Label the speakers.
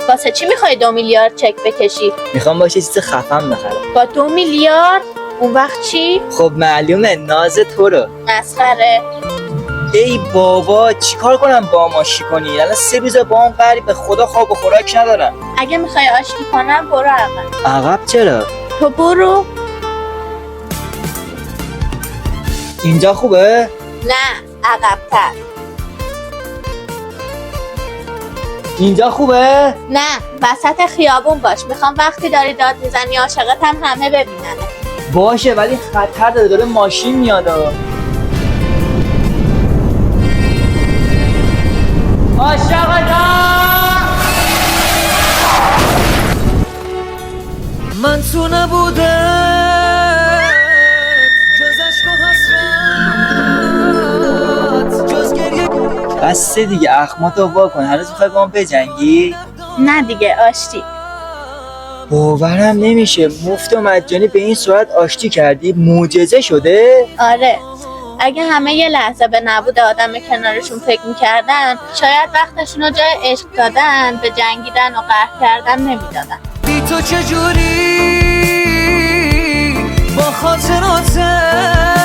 Speaker 1: واسه چی میخوای 2 میلیارد چک بکشی؟
Speaker 2: میخوام باشه چیز خفن بخرم.
Speaker 1: با 2 میلیارد؟ اون وقت چی؟
Speaker 2: خب معلومه ناز تو رو.
Speaker 1: مسخره.
Speaker 2: ای بابا چیکار کنم با ماشی کنی؟ الان 3 روز با هم قری، به خدا خواب و خوراک ندارم.
Speaker 1: اگه میخوای آشتی کنم برو عقب.
Speaker 2: عقب چرا؟
Speaker 1: تو برو.
Speaker 2: اینجا خوبه؟
Speaker 1: نه، عقب‌تر.
Speaker 2: اینجا خوبه؟
Speaker 1: نه، وسط خیابون باش. میخوام وقتی داری داد میزنی عاشقت هم همه ببینن.
Speaker 2: باشه ولی خطر داره ماشین میاد.
Speaker 3: من تو نبوده جز عشق و حسرت جز گریه.
Speaker 2: بسه دیگه اخماتو وا کن. هنوز میخوای با هم بجنگی؟
Speaker 1: نه دیگه، آشتی.
Speaker 2: باورم نمیشه مفت و مجانی به این صورت آشتی کردی؟ معجزه شده؟
Speaker 1: آره، اگه همه یه لحظه به نبود آدم کنارشون فکر میکردن شاید وقتشون رو جای عشق دادن به جنگیدن و قهر کردن نمیدادن.
Speaker 3: بی تو چجوری با خاطراتم